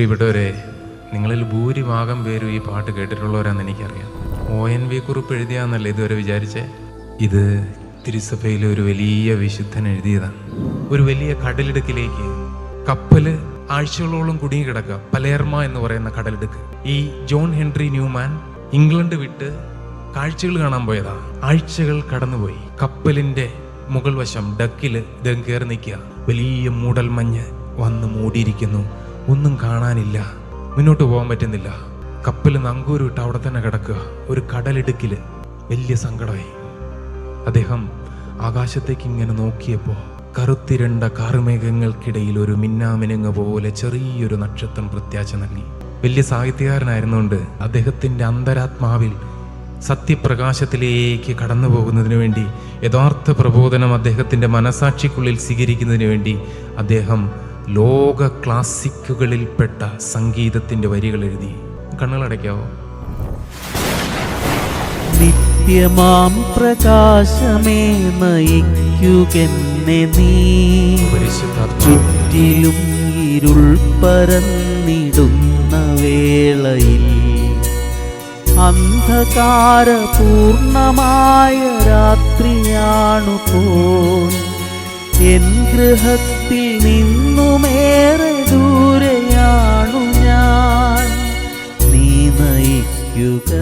പ്രിയപ്പെട്ടവരെ, നിങ്ങളിൽ ഭൂരിഭാഗം പേരും ഈ പാട്ട് കേട്ടിട്ടുള്ളവരാണെന്ന് എനിക്കറിയാം. ONV കുറിപ്പ് എഴുതിയാന്നല്ല ഇതുവരെ വിചാരിച്ചേ. ഇത് തിരുസഭയിലെ ഒരു വലിയ വിശുദ്ധൻ എഴുതിയതാണ്. ഒരു വലിയ കടലിടുക്കിലേക്ക് കപ്പല് ആഴ്ചകളോളം കുടുങ്ങി കിടക്കുക, പലേർമ എന്ന് പറയുന്ന കടലിടുക്ക്. ഈ ജോൺ ഹെൻറി ന്യൂമാൻ ഇംഗ്ലണ്ട് വിട്ട് കാഴ്ചകൾ കാണാൻ പോയതാ. ആഴ്ചകൾ കടന്നുപോയി. കപ്പലിന്റെ മുകൾ വശം ഡക്കില് ഇദ്ദേഹം കയറി നിൽക്കുക. വലിയ മൂടൽ മഞ്ഞ് വന്ന് മൂടിയിരിക്കുന്നു. ഒന്നും കാണാനില്ല, മുന്നോട്ട് പോകാൻ പറ്റുന്നില്ല. കപ്പൽ നങ്കൂര് വിട്ട് അവിടെ തന്നെ കിടക്കുക. ഒരു കടലിടുക്കില് വലിയ സങ്കടമായി. അദ്ദേഹം ആകാശത്തേക്ക് ഇങ്ങനെ നോക്കിയപ്പോൾ കറുത്തിരണ്ട കാർമേഘങ്ങൾക്കിടയിൽ ഒരു മിന്നാമിനുങ്ങ പോലെ ചെറിയൊരു നക്ഷത്രം പ്രത്യാശ നൽകി. വലിയ സാഹിത്യകാരനായിരുന്നുകൊണ്ട് അദ്ദേഹത്തിന്റെ അന്തരാത്മാവിൽ സത്യപ്രകാശത്തിലേക്ക് കടന്നു പോകുന്നതിന് വേണ്ടി, യഥാർത്ഥ പ്രബോധനം അദ്ദേഹത്തിന്റെ മനസാക്ഷിക്കുള്ളിൽ സ്വീകരിക്കുന്നതിന് വേണ്ടി അദ്ദേഹം ലോക ക്ലാസിക്കുകളിൽപ്പെട്ട സംഗീതത്തിന്റെ വരികൾ എഴുതി. കണ്ണുകളടയ്ക്കാവോ? നിത്യമാം പ്രകാശമേ നയിക്കുകെന്നെ നീ, ചുറ്റിലും ഇരുൾ പരന്നിടുന്ന വേളയിൽ അന്ധകാരപൂർണമായ രാത്രിയാണു പോൽ എൻ ഗൃഹത്തിൽ നിന്നുമേറെ ദൂരെയാണു ഞാൻ. നീ നയിക്കുക